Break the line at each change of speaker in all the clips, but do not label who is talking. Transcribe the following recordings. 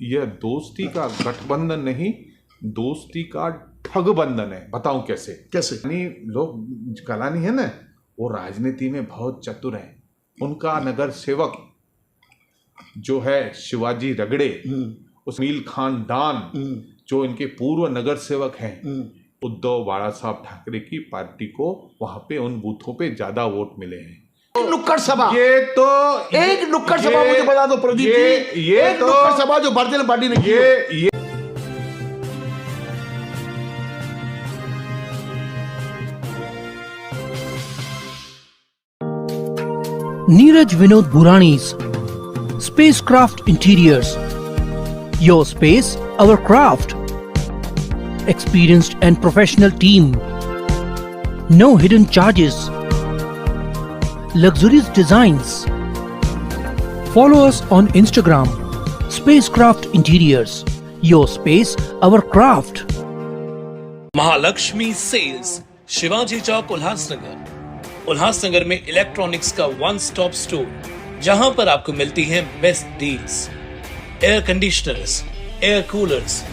यह दोस्ती का गठबंधन नहीं, दोस्ती का ठगबंधन है। बताऊं कैसे? यानी लोग, कलानी है ना, वो राजनीति में बहुत चतुर है। उनका नगर सेवक जो है शिवाजी रगड़े, उस मील खानदान जो इनके पूर्व नगर सेवक हैं, उद्धव बाला साहब ठाकरे की पार्टी को वहां पे उन बूथों पे ज्यादा वोट मिले हैं।
नुक्कड़ सभा,
एक
नुक्कड़ सभा मुझे बता दो प्रदीप जी, एक नुक्कड़ सभा जो भारतीय जनता पार्टी ने की।
Neeraj Vinod Burani's Spacecraft Interiors. Your space, our craft. Experienced and professional team. No hidden charges. Luxurious designs. Follow us on Instagram. Spacecraft Interiors. Your space, our craft.
Mahalakshmi sales, Shivaji Chowk, Ulhasnagar. Ulhasnagar में इलेक्ट्रॉनिक्स का one stop store, जहां पर आपको मिलती हैं best deals. Air conditioners, air coolers,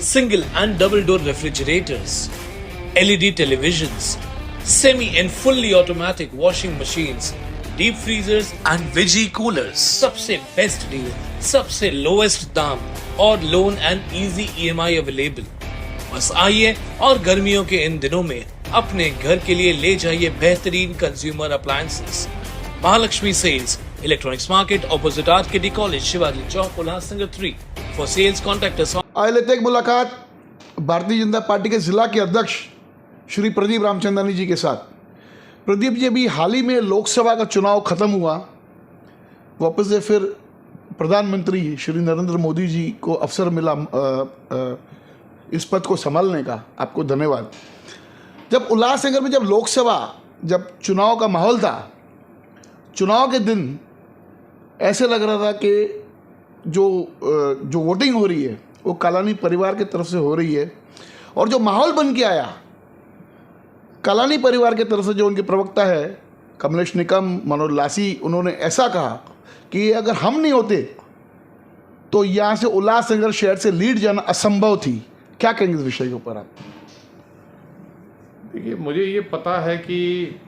single and double door refrigerators, LED televisions, semi and fully automatic washing machines, deep freezers and veggie coolers. सबसे best deal, सबसे lowest दाम और loan and easy EMI available. बस आइए और गर्मियों के इन दिनों में अपने घर के लिए ले जाइए बेहतरीन consumer appliances. Mahalakshmi sales, electronics market, opposite RKD college, Shivaji Chowk, Ulhasnagar 3। For sales contact us.
आज लेते एक मुलाकात भारतीय जनता पार्टी के जिला के अध्यक्ष श्री प्रदीप रामचंद्रानी जी के साथ। प्रदीप जी, अभी हाल ही में लोकसभा का चुनाव खत्म हुआ, वापस से फिर प्रधानमंत्री श्री नरेंद्र मोदी जी को अवसर मिला इस पद को संभालने का। आपको धन्यवाद। जब उल्लासनगर में जब चुनाव का माहौल था, चुनाव के दिन ऐसे लग रहा था कि जो वोटिंग हो रही है वो कालानी परिवार की तरफ से हो रही है, और जो माहौल बन के आया कालानी परिवार की तरफ से, जो उनके प्रवक्ता है कमलेश निकम, मनोज लासी, उन्होंने ऐसा कहा कि अगर हम नहीं होते तो यहाँ से उल्लासनगर शहर से लीड जाना असंभव थी। क्या कहेंगे इस विषय के ऊपर आप?
देखिए, मुझे ये पता है कि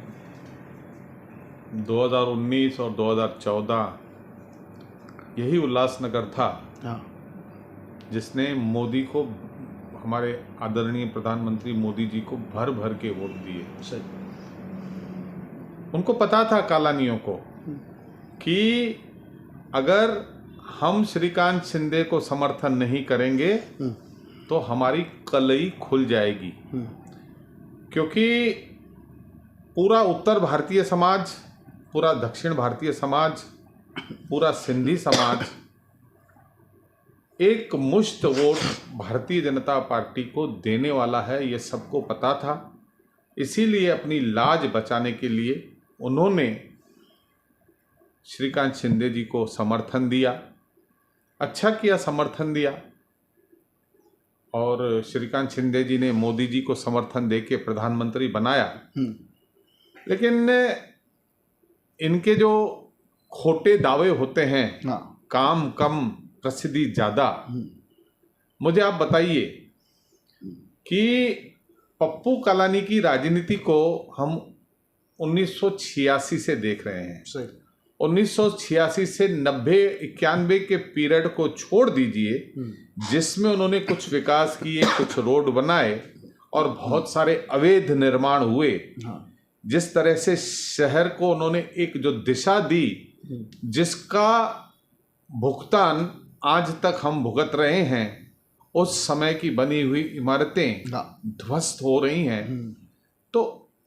2019 और 2014 यही उल्लासनगर था जिसने मोदी को, हमारे आदरणीय प्रधानमंत्री मोदी जी को भर भर के वोट दिए।
सही।
उनको पता था, कालानियों को, कि अगर हम श्रीकांत शिंदे को समर्थन नहीं करेंगे तो हमारी कलई खुल जाएगी, क्योंकि पूरा उत्तर भारतीय समाज, पूरा दक्षिण भारतीय समाज, पूरा सिंधी समाज एक मुश्त वोट भारतीय जनता पार्टी को देने वाला है, ये सबको पता था। इसीलिए अपनी लाज बचाने के लिए उन्होंने श्रीकांत शिंदे जी को समर्थन दिया। अच्छा किया, समर्थन दिया। और श्रीकांत शिंदे जी ने मोदी जी को समर्थन देके प्रधानमंत्री बनाया। लेकिन इनके जो खोटे दावे होते हैं, काम कम प्रसिद्धि ज़्यादा, मुझे आप बताइए कि पप्पू कालानी की राजनीति को हम 1986 से देख रहे हैं। 1986 से 90-91 के पीरियड को छोड़ दीजिए, जिसमें उन्होंने कुछ विकास किए, कुछ रोड बनाए और बहुत सारे अवैध निर्माण हुए। जिस तरह से शहर को उन्होंने एक जो दिशा दी, जिसका भुगतान आज तक हम भुगत रहे हैं, उस समय की बनी हुई इमारतें ध्वस्त हो रही हैं। तो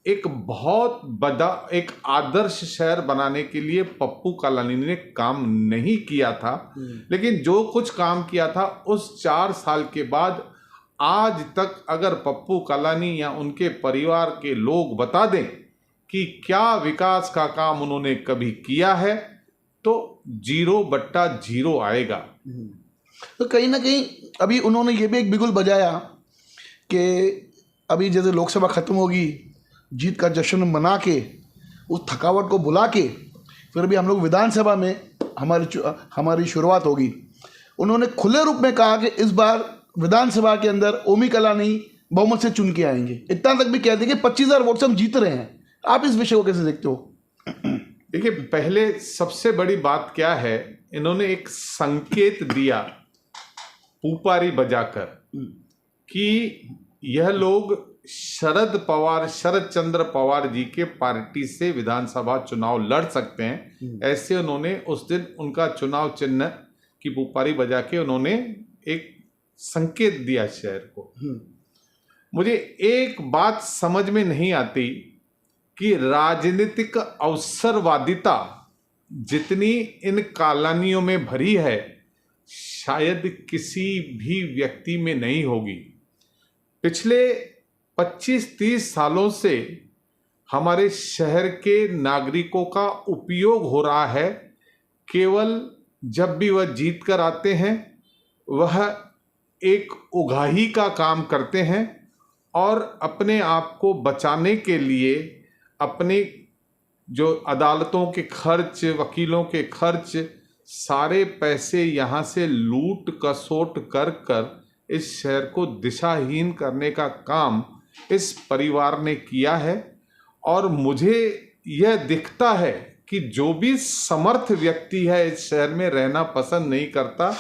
एक बहुत बड़ा, एक आदर्श शहर बनाने के लिए पप्पू कालानी ने काम नहीं किया था। लेकिन जो कुछ काम किया था, उस 4 साल के बाद आज तक अगर पप्पू कालानी या उनके परिवार के लोग बता दें कि क्या विकास का काम उन्होंने कभी किया है, तो 0/0 आएगा।
तो कहीं ना कहीं अभी उन्होंने ये भी एक बिगुल बजाया कि अभी जैसे लोकसभा खत्म होगी, जीत का जश्न मना के, उस थकावट को बुला के, फिर भी हम लोग विधानसभा में हमारी शुरुआत होगी। उन्होंने खुले रूप में कहा कि इस बार विधानसभा के अंदर ओमी कलानी बहुमत से चुन के आएंगे। इतना तक भी कह दें कि 25,000 वोट से हम जीत रहे हैं। आप इस विषय को कैसे देखते हो?
देखिए, पहले सबसे बड़ी बात क्या है, इन्होंने एक संकेत दिया पुपारी बजाकर कि यह लोग शरद चंद्र पवार जी के पार्टी से विधानसभा चुनाव लड़ सकते हैं। ऐसे उन्होंने उस दिन उनका चुनाव चिन्ह की पुपारी बजा के उन्होंने एक संकेत दिया शहर को। मुझे एक बात समझ में नहीं आती कि राजनीतिक अवसरवादिता जितनी इन कॉलोनियों में भरी है, शायद किसी भी व्यक्ति में नहीं होगी। पिछले 25-30 सालों से हमारे शहर के नागरिकों का उपयोग हो रहा है। केवल जब भी वह जीत कर आते हैं, वह एक उगाही का काम करते हैं और अपने आप को बचाने के लिए अपने जो अदालतों के खर्च, वकीलों के खर्च, सारे पैसे यहाँ से लूट कसोट कर कर इस शहर को दिशाहीन करने का काम इस परिवार ने किया है। और मुझे यह दिखता है कि जो भी समर्थ व्यक्ति है इस शहर में रहना पसंद नहीं करता।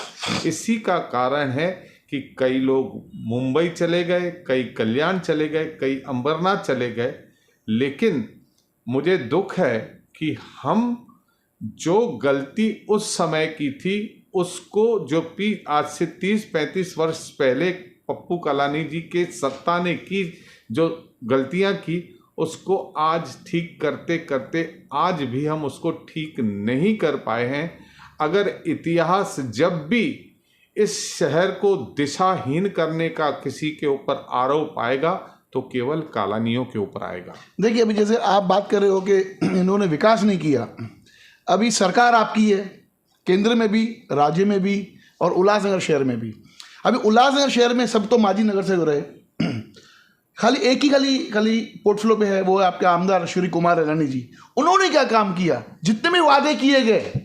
इसी का कारण है कि कई लोग मुंबई चले गए, कई कल्याण चले गए, कई अंबरनाथ चले गए। लेकिन मुझे दुख है कि हम जो गलती उस समय की थी, उसको जो आज से 30-35 वर्ष पहले पप्पू कलानी जी के सत्ता ने की, जो गलतियां की, उसको आज ठीक करते करते आज भी हम उसको ठीक नहीं कर पाए हैं। अगर इतिहास जब भी इस शहर को दिशाहीन करने का किसी के ऊपर आरोप आएगा तो केवल कॉलोनियों के ऊपर आएगा।
देखिए, अभी जैसे आप बात कर रहे हो कि इन्होंने विकास नहीं किया, अभी सरकार आपकी है, केंद्र में भी, राज्य में भी और उल्लासनगर शहर में भी। अभी उल्लासनगर शहर में सब तो माजी नगर से हो रहे, खाली एक ही खाली पोर्टफ्लो पे है, वो है आपके आमदार श्री कुमार रैलानी जी। उन्होंने क्या काम किया? जितने भी वादे किए गए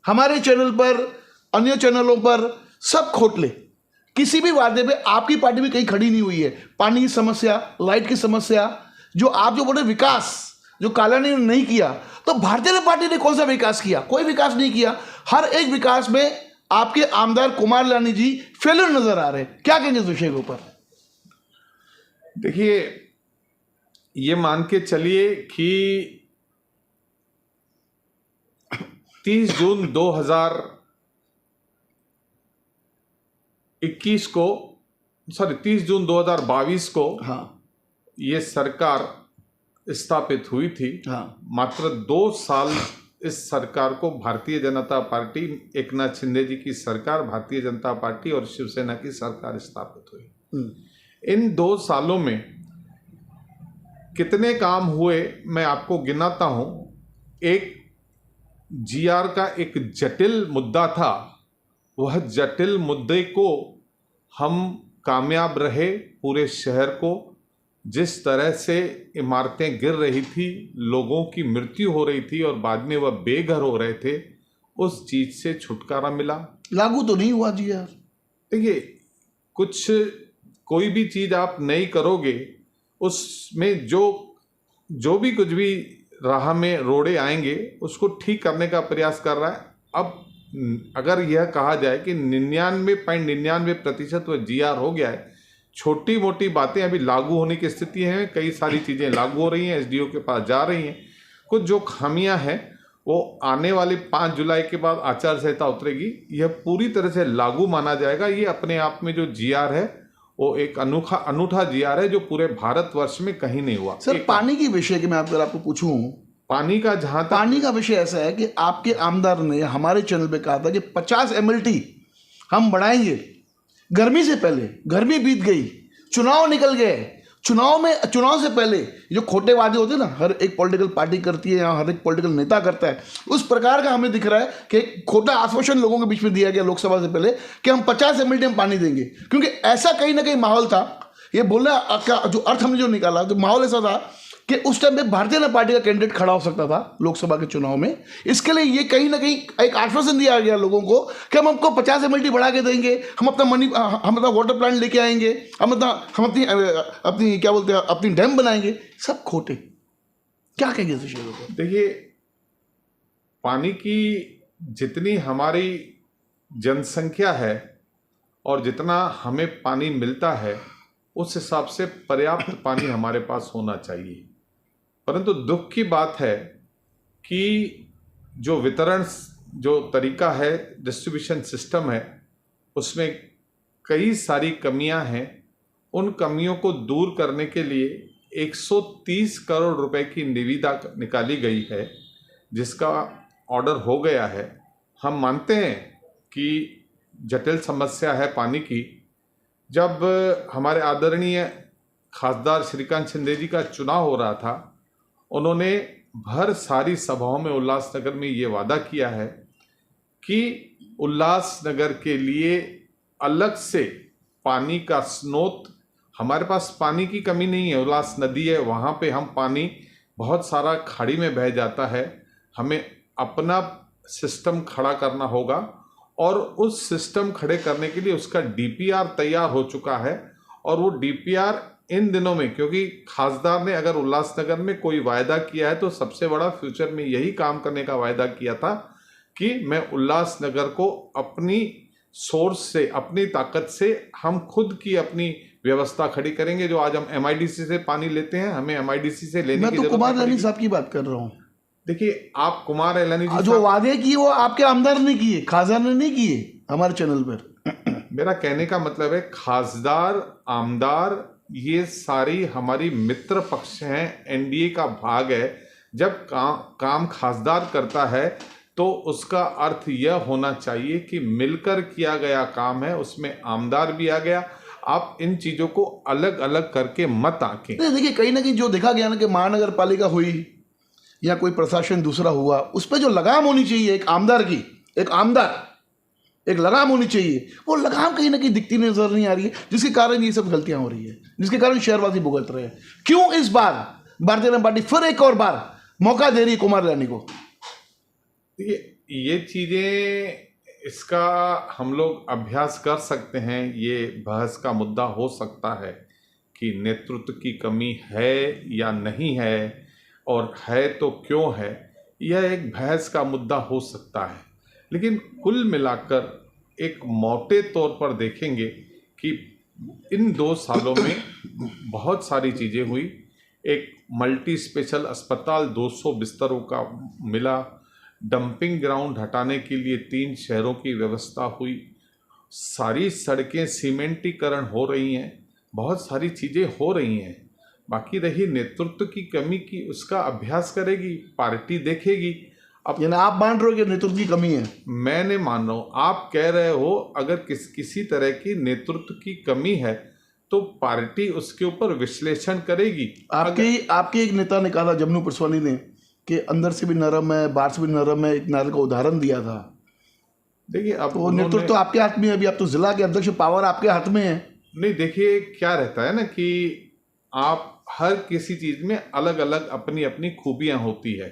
हमारे चैनल पर, अन्य चैनलों पर, सब खोटले। किसी भी वादे पे आपकी पार्टी भी कहीं खड़ी नहीं हुई है। पानी की समस्या, लाइट की समस्या, जो आप जो बोले विकास, जो कॉलोनी ने नहीं किया, तो भारतीय जनता पार्टी ने कौन सा विकास किया? कोई विकास नहीं किया। हर एक विकास में आपके आमदार कुमार रैलानी जी फेलियर नजर आ रहे हैं। क्या कहेंगे इस विषय के ऊपर?
देखिए, ये मान के चलिए कि 30 जून 2021 को, 30 जून 2022 को ये सरकार स्थापित हुई थी। मात्र 2 साल इस सरकार को भारतीय जनता पार्टी, एकनाथ शिंदे जी की सरकार, भारतीय जनता पार्टी और शिवसेना की सरकार स्थापित हुई। इन 2 सालों में कितने काम हुए मैं आपको गिनाता हूं। एक जीआर का एक जटिल मुद्दा था, वह जटिल मुद्दे को हम कामयाब रहे। पूरे शहर को जिस तरह से इमारतें गिर रही थी, लोगों की मृत्यु हो रही थी और बाद में वह बेघर हो रहे थे, उस चीज से छुटकारा मिला।
लागू तो नहीं हुआ जी यार।
देखिए, कोई भी चीज आप नहीं करोगे, उसमें जो भी कुछ भी राह में रोड़े आएंगे उसको ठीक करने का प्रयास कर रहा है। अब अगर यह कहा जाए कि 99.99% वह जीआर हो गया है, छोटी मोटी बातें अभी लागू होने की स्थिति है। कई सारी चीजें लागू हो रही हैं, एसडीओ के पास जा रही हैं। कुछ जो खामियां हैं वो आने वाले 5 जुलाई के बाद आचार संहिता उतरेगी, यह पूरी तरह से लागू माना जाएगा। ये अपने आप में जो जीआर है वो एक अनूठा जीआर है जो पूरे भारतवर्ष में कहीं नहीं हुआ।
सर, पानी की विषय की मैं अगर आपको पूछूं,
पानी का जहां तक
पानी का विषय ऐसा है कि आपके आमदार ने हमारे चैनल पे कहा था कि 50 MLT हम बढ़ाएंगे। गर्मी से पहले, गर्मी बीत गई, चुनाव निकल गए। चुनाव से पहले जो खोटे वादे होते हैं ना, हर एक पॉलिटिकल पार्टी करती है या हर एक पॉलिटिकल नेता करता है, उस प्रकार का हमें दिख रहा है कि खोटा आश्वासन लोगों के बीच में दिया गया लोकसभा से पहले कि हम 50 MLT हम पानी देंगे। क्योंकि ऐसा कहीं ना कहीं माहौल था, ये बोलना का जो अर्थ हमने जो निकाला, तो माहौल ऐसा था कि उस टाइम पे भारतीय जनता पार्टी का कैंडिडेट खड़ा हो सकता था लोकसभा के चुनाव में। इसके लिए ये कहीं ना कहीं एक आश्वासन दिया गया लोगों को कि हम आपको 50 MLT बढ़ा के देंगे, हम अपना वाटर प्लांट लेके आएंगे, हम अपनी क्या बोलते हैं अपनी डैम बनाएंगे। सब खोटे। क्या कहेंगे इस विषय को?
देखिए, पानी की जितनी हमारी जनसंख्या है और जितना हमें पानी मिलता है उस हिसाब से पर्याप्त पानी हमारे पास होना चाहिए। परंतु दुख की बात है कि जो वितरण जो तरीका है, डिस्ट्रीब्यूशन सिस्टम है, उसमें कई सारी कमियां हैं। उन कमियों को दूर करने के लिए 130 करोड़ रुपए की निविदा निकाली गई है, जिसका ऑर्डर हो गया है। हम मानते हैं कि जटिल समस्या है पानी की। जब हमारे आदरणीय खासदार श्रीकांत शिंदे जी का चुनाव हो रहा था, उन्होंने भर सारी सभाओं में उल्लासनगर में ये वादा किया है कि उल्लासनगर के लिए अलग से पानी का स्रोत, हमारे पास पानी की कमी नहीं है, उल्लास नदी है, वहाँ पे हम पानी बहुत सारा खाड़ी में बह जाता है। हमें अपना सिस्टम खड़ा करना होगा और उस सिस्टम खड़े करने के लिए उसका डीपीआर तैयार हो चुका है। और वो डीपीआर इन दिनों में, क्योंकि खासदार ने अगर उल्लासनगर में कोई वायदा किया है तो सबसे बड़ा फ्यूचर में यही काम करने का वायदा किया था कि मैं उल्लासनगर को अपनी सोर्स से, अपनी ताकत से हम खुद की अपनी व्यवस्था खड़ी करेंगे। जो आज हम एमआईडीसी से पानी लेते हैं, हमें एमआईडीसी से लेने की
मैं तो कुमार लानी साहब की बात कर रहा हूँ।
देखिए, आप कुमार एलानी जी
जो वादे किए वो आपके आमदार ने किए, खासदार ने नहीं किए हमारे चैनल पर।
मेरा कहने का मतलब है, खासदार, आमदार, ये सारी हमारी मित्र पक्ष हैं, एनडीए का भाग है। जब काम खासदार करता है तो उसका अर्थ यह होना चाहिए कि मिलकर किया गया काम है, उसमें आमदार भी आ गया। आप इन चीजों को अलग अलग करके मत आंकें।
देखिए, कहीं ना कहीं जो देखा गया ना कि महानगर पालिका हुई या कोई प्रशासन दूसरा हुआ, उस पर जो लगाम होनी चाहिए एक आमदार की, एक लगाम होनी चाहिए, वो लगाम कहीं ना कहीं दिखती नजर नहीं आ रही है, जिसके कारण ये सब गलतियां हो रही है, जिसके कारण शहरवासी भुगत रहे हैं। क्यों इस बार भारतीय जनता पार्टी फिर एक और बार मौका दे रही है कुमार लानी को?
ये चीजें, इसका हम लोग अभ्यास कर सकते हैं। ये बहस का मुद्दा हो सकता है कि नेतृत्व की कमी है या नहीं है, और है तो क्यों है। यह एक बहस का मुद्दा हो सकता है। लेकिन कुल मिलाकर एक मोटे तौर पर देखेंगे कि इन 2 सालों में बहुत सारी चीज़ें हुई। एक मल्टी स्पेशल अस्पताल 200 बिस्तरों का मिला, डंपिंग ग्राउंड हटाने के लिए 3 शहरों की व्यवस्था हुई, सारी सड़कें सीमेंटीकरण हो रही हैं, बहुत सारी चीज़ें हो रही हैं। बाकी रही नेतृत्व की कमी की, उसका अभ्यास करेगी पार्टी, देखेगी।
अब यानी आप मान रहे हो कि नेतृत्व की कमी है?
मैं नहीं मान रहा हूँ, आप कह रहे हो। अगर किसी तरह की नेतृत्व की कमी है तो पार्टी उसके ऊपर विश्लेषण करेगी।
आपके एक नेता ने कहा था, जमनू परसवानी ने, कि अंदर से भी नरम है, बाहर से भी नरम है, एक नारे का उदाहरण दिया था।
देखिए, अब
तो नेतृत्व तो आपके हाथ में है, अभी आप तो जिला के अध्यक्ष, पावर आपके हाथ में है।
नहीं, देखिए क्या रहता है ना कि आप हर किसी चीज में अलग अलग अपनी अपनी खूबियां होती है।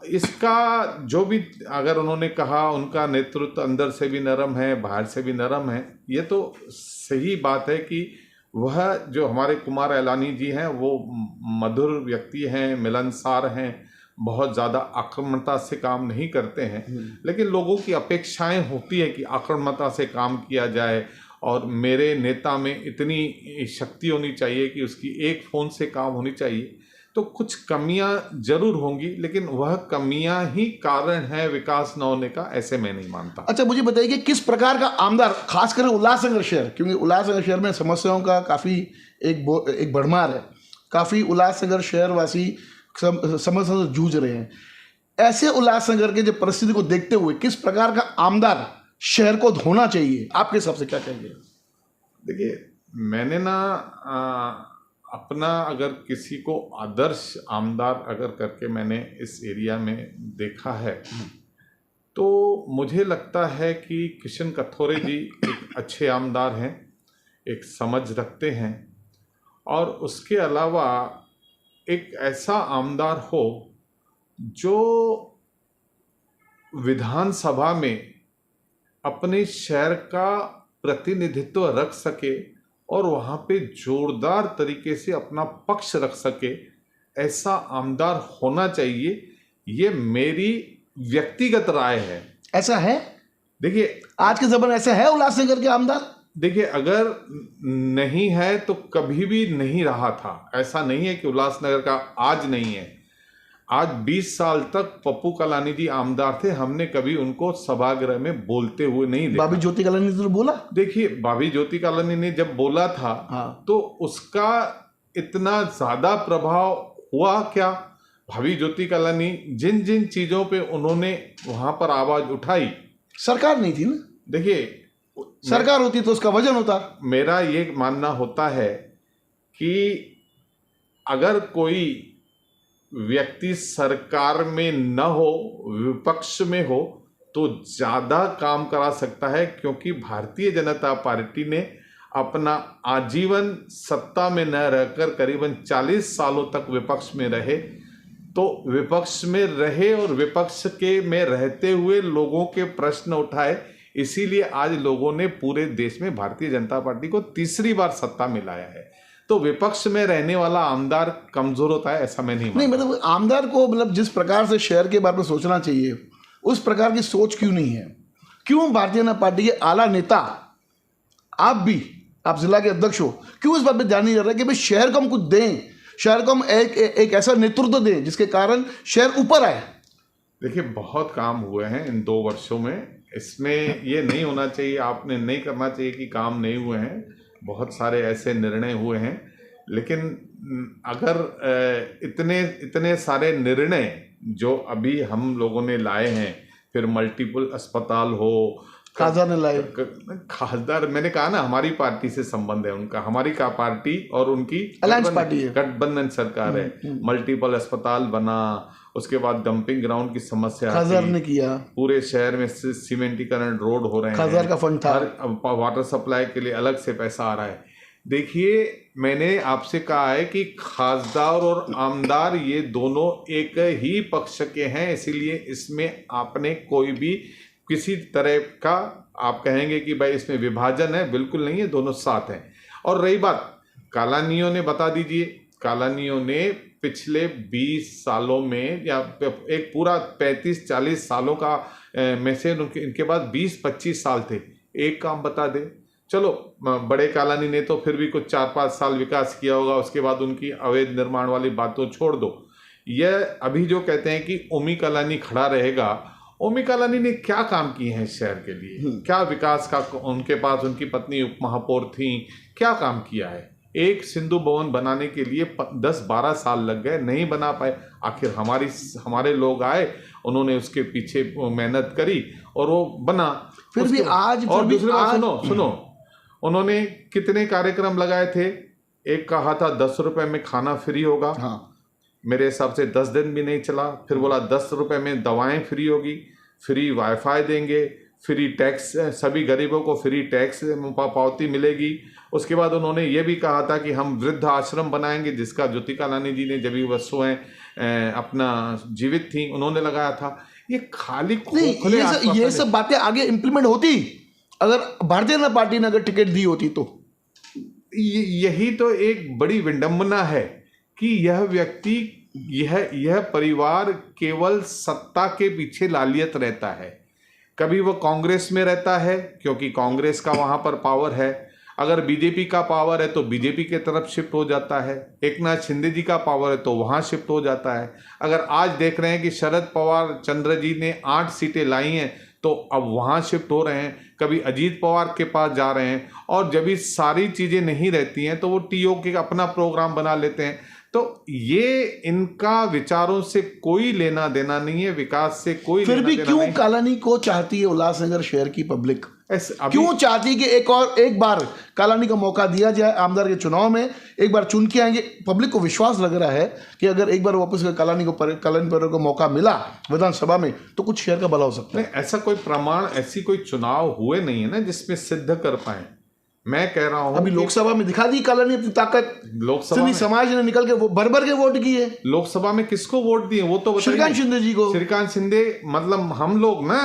इसका जो भी अगर उन्होंने कहा उनका नेतृत्व अंदर से भी नरम है, बाहर से भी नरम है, ये तो सही बात है कि वह जो हमारे कुमार एलानी जी हैं वो मधुर व्यक्ति हैं, मिलनसार हैं, बहुत ज़्यादा आक्रामकता से काम नहीं करते हैं। लेकिन लोगों की अपेक्षाएं होती है कि आक्रामकता से काम किया जाए और मेरे नेता में इतनी शक्ति होनी चाहिए कि उसकी एक फ़ोन से काम होनी चाहिए। तो कुछ कमियां जरूर होंगी, लेकिन वह कमियां ही कारण है विकास न होने का, ऐसे मैं नहीं मानता।
अच्छा, मुझे बताइए कि किस प्रकार का आमदार, खासकर उल्लासनगर शहर, क्योंकि उल्लासनगर शहर में समस्याओं का काफ़ी एक भरमार है, काफ़ी उल्लासनगर शहरवासी समस्या से जूझ रहे हैं। ऐसे उल्लासनगर के जो परिस्थिति को देखते हुए किस प्रकार का आमदार शहर को होना चाहिए, आपके हिसाब से क्या कहेंगे?
देखिए, मैंने ना अपना अगर किसी को आदर्श आमदार अगर करके मैंने इस एरिया में देखा है तो मुझे लगता है कि किशन कथोरे जी एक अच्छे आमदार हैं, एक समझ रखते हैं, और उसके अलावा एक ऐसा आमदार हो जो विधानसभा में अपने शहर का प्रतिनिधित्व रख सके और वहाँ पे जोरदार तरीके से अपना पक्ष रख सके, ऐसा आमदार होना चाहिए। ये मेरी व्यक्तिगत राय है।
ऐसा है?
देखिए,
आज के ज़माने ऐसा है उल्लासनगर के आमदार?
देखिए, अगर नहीं है तो कभी भी नहीं रहा था। ऐसा नहीं है कि उल्लासनगर का आज नहीं है। आज 20 साल तक पप्पू कलानी जी आमदार थे, हमने कभी उनको सभागृह में बोलते हुए नहीं देखा।
भाभी ज्योति कलानी ने तो बोला।
देखिए, भाभी ज्योति कलानी ने जब बोला था,
हाँ।
तो उसका इतना ज्यादा प्रभाव हुआ क्या? भाभी ज्योति कलानी जिन जिन चीजों पे उन्होंने वहां पर आवाज उठाई,
सरकार नहीं थी ना।
देखिए,
सरकार होती तो उसका वजन होता।
मेरा ये मानना होता है कि अगर कोई व्यक्ति सरकार में न हो, विपक्ष में हो, तो ज्यादा काम करा सकता है, क्योंकि भारतीय जनता पार्टी ने अपना आजीवन सत्ता में न रहकर करीबन 40 सालों तक विपक्ष में रहे। तो विपक्ष में रहे और विपक्ष के में रहते हुए लोगों के प्रश्न उठाए, इसीलिए आज लोगों ने पूरे देश में भारतीय जनता पार्टी को तीसरी बार सत्ता में लाया है। तो विपक्ष में रहने वाला आमदार कमजोर होता है, ऐसा मैं नहीं मानता।
नहीं, मतलब आमदार को मतलब जिस प्रकार से शहर के बारे में सोचना चाहिए, उस प्रकार की सोच क्यों नहीं है? क्यों भारतीय जनता पार्टी के आला नेता, आप जिला के अध्यक्ष हो, क्यों इस बात पे ध्यान नहीं दे रहे कि भाई शहर को हम कुछ दें, शहर को हम एक ऐसा नेतृत्व दें जिसके कारण शहर ऊपर आए?
देखिए, बहुत काम हुए हैं इन 2 वर्षों में। इसमें ये नहीं होना चाहिए, आपने नहीं करना चाहिए कि काम नहीं हुए हैं। बहुत सारे ऐसे निर्णय हुए हैं, लेकिन अगर इतने सारे निर्णय जो अभी हम लोगों ने लाए हैं, फिर मल्टीपल अस्पताल हो,
खासदार ने लाए।
खासदार, मैंने कहा ना, हमारी पार्टी से संबंध है उनका, हमारी का पार्टी और उनकी
अलायंस पार्टी है,
गठबंधन सरकार है। मल्टीपल अस्पताल बना, उसके बाद डंपिंग ग्राउंड की समस्या
खासदार ने किया,
पूरे शहर में सीमेंटीकरण रोड हो रहे हैं,
खासदार का फंड था,
वाटर सप्लाई के लिए अलग से पैसा आ रहा है। देखिए, मैंने आपसे कहा है कि खासदार और आमदार ये दोनों एक ही पक्ष के हैं, इसीलिए इसमें आपने कोई भी किसी तरह का आप कहेंगे कि भाई इसमें विभाजन है, बिल्कुल नहीं है, दोनों साथ हैं। और रही बात कलानियों ने, बता दीजिए, कलानियों ने पिछले 20 सालों में या एक पूरा 35-40 सालों का में से इनके बाद 20-25 साल थे, एक काम बता दे। चलो, बड़े कालानी ने तो फिर भी कुछ 4-5 साल विकास किया होगा, उसके बाद उनकी अवैध निर्माण वाली बातों छोड़ दो। यह अभी जो कहते हैं कि ओमी कलानी खड़ा रहेगा, ओमी कलानी ने क्या काम किए हैं शहर के लिए? क्या विकास का उनके पास, उनकी पत्नी उप महापौर थी, क्या काम किया है? एक सिंधु भवन बनाने के लिए 10-12 साल लग गए, नहीं बना पाए। आखिर हमारे लोग आए, उन्होंने उसके पीछे मेहनत करी और वो बना।
फिर भी आज,
और दूसरी बात सुनो, उन्होंने कितने कार्यक्रम लगाए थे? एक कहा था 10 रुपए में खाना फ्री होगा।
हाँ।
मेरे हिसाब से 10 दिन भी नहीं चला। फिर बोला 10 रुपए में दवाएं फ्री होगी, फ्री वाईफाई देंगे, फ्री टैक्स, सभी गरीबों को फ्री टैक्स पावती मिलेगी। उसके बाद उन्होंने ये भी कहा था कि हम वृद्ध आश्रम बनाएंगे, जिसका ज्योति कलानी जी ने, जब भी वसुएं अपना जीवित थी, उन्होंने लगाया था। ये खाली खोखले
ये सब बातें आगे इम्प्लीमेंट होती अगर भारतीय जनता पार्टी ने अगर टिकट दी होती तो।
यही तो एक बड़ी विडंबना है कि यह व्यक्ति, यह परिवार केवल सत्ता के पीछे लालियत रहता है। कभी वो कांग्रेस में रहता है क्योंकि कांग्रेस का वहां पर पावर है, अगर बीजेपी का पावर है तो बीजेपी के तरफ शिफ्ट हो जाता है, एकनाथ शिंदे जी का पावर है तो वहां शिफ्ट हो जाता है। अगर आज देख रहे हैं कि शरद पवार चंद्र जी ने 8 सीटें लाई हैं तो अब वहां शिफ्ट हो रहे हैं, कभी अजीत पवार के पास जा रहे हैं, और जब ये सारी चीजें नहीं रहती हैं तो वो टीओके का अपना प्रोग्राम बना लेते हैं। तो ये इनका विचारों से कोई लेना देना नहीं है, विकास से कोई
फिर भी क्यों
नहीं।
कालानी को चाहती है उल्लासनगर शहर की पब्लिक?
क्यों
चाहती है कि एक बार कालानी को मौका दिया जाए आमदार के चुनाव में, एक बार चुन के आएंगे? पब्लिक को विश्वास लग रहा है कि अगर एक बार वापस कालानी परिवार को मौका मिला विधानसभा में तो कुछ शहर का भला हो सकता है।
ऐसा कोई प्रमाण, ऐसी कोई चुनाव हुए नहीं है ना जिसमें सिद्ध कर पाए। मैं कह रहा हूं
अभी
कि
लोकसभा में दिखा दी काला ने अपनी ताकत,
लोकसभा
सिंधी
में,
समाज ने निकल के वो भर भर के वोट किए।
लोकसभा में किसको वोट दिए वो तो बताइए।
श्रीकांत शिंदे जी को।
श्रीकांत शिंदे मतलब हम लोग ना,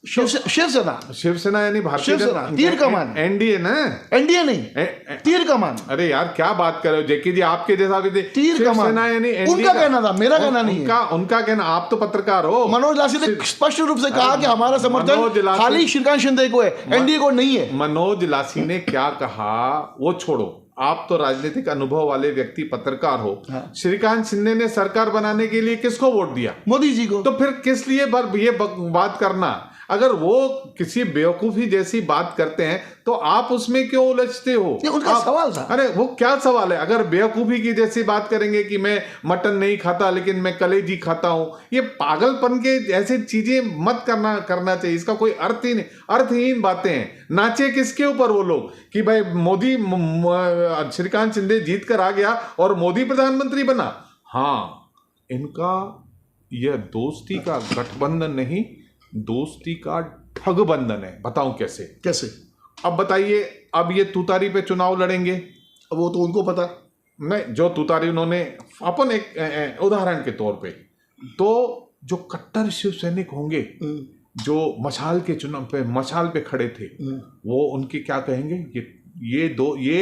शिवसेना,
शिवसेना यानी भारतीय
शिवसेना, तीर कमान,
एनडीए ना,
एनडीए नहीं, तीर कमान।
अरे यार क्या बात कर रहे हो जेकी जी, आपके जैसा भी
तीर कमान
शिवसेना यानी एनडीए
उनका कहना था, मेरा कहना नहीं है।
उनका कहना, आप तो पत्रकार हो।
मनोज लासी ने स्पष्ट रूप से कहा कि हमारा समर्थन खाली श्रीकांत शिंदे को है, एनडीए को नहीं है।
मनोज लासी ने क्या कहा वो छोड़ो, आप तो राजनीतिक अनुभव वाले व्यक्ति, पत्रकार हो।
हाँ।
श्रीकांत शिंदे ने सरकार बनाने के लिए किसको वोट दिया?
मोदी जी को।
तो फिर किस लिए ये बात करना? अगर वो किसी बेवकूफी जैसी बात करते हैं तो आप उसमें क्यों उलझते हो?
ये उनका सवाल था।
अरे वो क्या सवाल है? अगर बेवकूफी की जैसी बात करेंगे कि मैं मटन नहीं खाता लेकिन मैं कलेजी खाता हूं, ये पागलपन के ऐसी चीजें मत करना चाहिए। इसका कोई अर्थहीन बातें हैं। नाचे किसके ऊपर वो लोग कि भाई मोदी, श्रीकांत शिंदे जीत कर आ गया और मोदी प्रधानमंत्री बना। हाँ, इनका यह दोस्ती का गठबंधन नहीं, दोस्ती का ठगबंधन है। बताऊं कैसे?
कैसे?
अब बताइए। अब ये तुतारी पे चुनाव लड़ेंगे,
अब वो तो उनको पता
नहीं, जो तुतारी उन्होंने अपन एक उदाहरण के तौर पे, तो जो कट्टर शिव सैनिक होंगे जो मशाल के चुनाव पे मशाल पे खड़े थे, वो उनके क्या कहेंगे? ये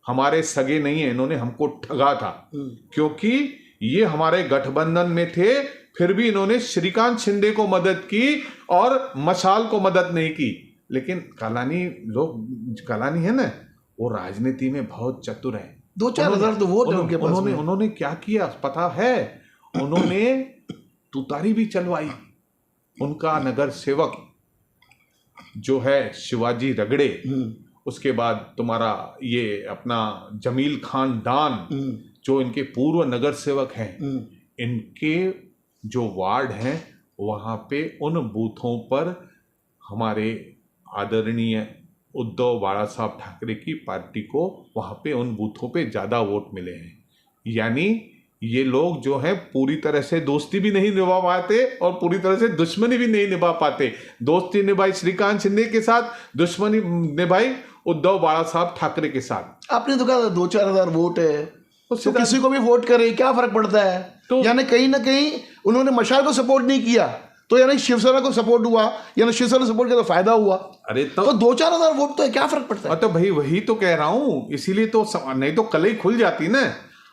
हमारे सगे नहीं है, इन्होंने हमको ठगा था क्योंकि ये हमारे गठबंधन में थे, फिर भी इन्होंने श्रीकांत शिंदे को मदद की और मशाल को मदद नहीं की। लेकिन कालानी है ना, वो राजनीति में बहुत चतुर है।
2-4 हजार तो वोट है उनके पास।
उन्होंने क्या किया पता है? उन्होंने तुतारी भी चलवाई। उनका नगर सेवक जो है शिवाजी रगड़े, उसके बाद तुम्हारा ये अपना जमील खान डान, जो इनके पूर्व नगर सेवक हैं, इनके जो वार्ड हैं वहाँ पे उन बूथों पर हमारे आदरणीय उद्धव बाला साहब ठाकरे की पार्टी को वहाँ पे उन बूथों पे ज़्यादा वोट मिले हैं। यानी ये लोग जो हैं पूरी तरह से दोस्ती भी नहीं निभा पाते और पूरी तरह से दुश्मनी भी नहीं निभा पाते। दोस्ती निभाई श्रीकांत शिंदे के साथ, दुश्मनी निभाई उद्धव बाला साहब ठाकरे के साथ।
आपने तो कहा 2-4 हजार वोट है, तो किसी को भी वोट करे क्या फर्क पड़ता है? तो यानी कहीं ना कहीं उन्होंने मशाल को सपोर्ट नहीं किया, तो यानी शिवसेना को सपोर्ट हुआ, यानी शिवसेना सपोर्ट किया तो फायदा हुआ।
अरे तो
2-4 हजार वोट तो है, क्या फर्क पड़ता है?
तो भाई वही तो कह रहा हूं, इसीलिए तो नहीं तो कल ही खुल जाती ना।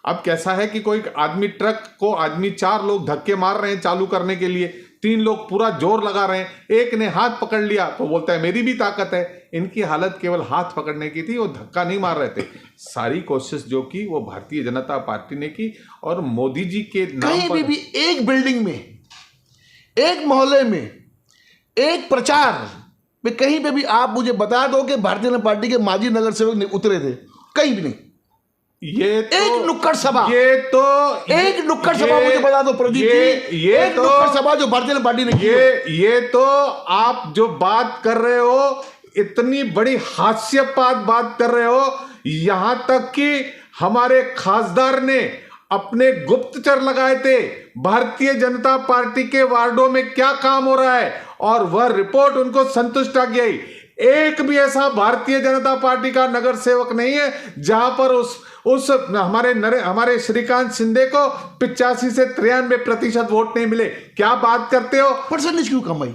अब कैसा है कि कोई आदमी ट्रक को 4 लोग धक्के मार रहे हैं चालू करने के लिए, 3 लोग पूरा जोर लगा रहे हैं, एक ने हाथ पकड़ लिया तो बोलता है मेरी भी ताकत है। इनकी हालत केवल हाथ पकड़ने की थी, वो धक्का नहीं मार रहे थे। सारी कोशिश जो की वो भारतीय जनता पार्टी ने की और मोदी जी के नाम
पर भी एक बिल्डिंग में, एक मोहल्ले में, एक प्रचार में कहीं पे भी आप मुझे बता दो कि भारतीय जनता पार्टी के माजी नगर सेवक उतरे थे? कहीं भी नहीं।
ये तो
एक नुक्कड़ सभा,
एक
नुक्कड़ सभा मुझे बता दो प्रदीप जी, एक
तो
नुक्कड़ सभा जो भारतीय जनता पार्टी ने की।
ये तो आप जो बात कर रहे हो, इतनी बड़ी हास्यास्पद बात कर रहे हो, यहां तक कि हमारे खासदार ने अपने गुप्तचर लगाए थे भारतीय जनता पार्टी के वार्डों में क्या काम हो रहा है, और वह रिपोर्ट उनको संतुष्ट आ गई। एक भी ऐसा भारतीय जनता पार्टी का नगर सेवक नहीं है जहां पर उस हमारे श्रीकांत शिंदे को 85 से 93% वोट नहीं मिले। क्या बात करते हो?
परसेंटेज क्यों कम आई?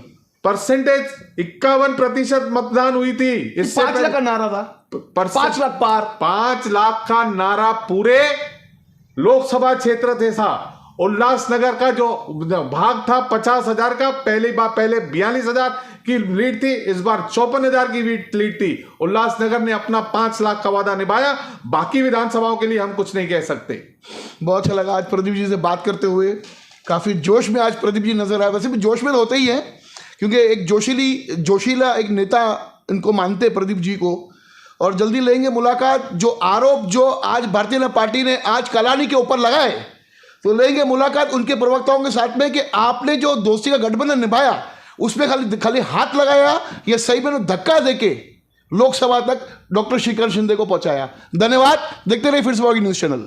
परसेंटेज 51% मतदान हुई थी। इससे
5 लाख का नारा था, 5 लाख पार,
5 लाख का नारा पूरे लोकसभा क्षेत्र थे सा। उल्लासनगर का जो भाग था 50,000 का, पहले 42,000 की लीड थी, इस बार 54,000 की लीड थी। उल्लासनगर ने अपना 5 लाख का वादा निभाया। बाकी विधानसभाओं के लिए हम कुछ नहीं कह सकते।
बहुत अच्छा लगा आज प्रदीप जी से बात करते हुए। काफी जोश में आज प्रदीप जी नजर आए। वैसे भी जोश में तो होते ही है, क्योंकि एक जोशीला एक नेता इनको मानते प्रदीप जी को। और जल्दी लेंगे मुलाकात। जो आरोप जो आज भारतीय जनता पार्टी ने आज कालानी के ऊपर लगाए, तो लेंगे मुलाकात उनके प्रवक्ताओं के साथ में कि आपने जो दोस्ती का गठबंधन निभाया उसमें खाली हाथ लगाया या सही में धक्का देके लोकसभा तक डॉक्टर श्रीकांत शिंदे को पहुंचाया। धन्यवाद। देखते रहिए फिर से न्यूज़ चैनल।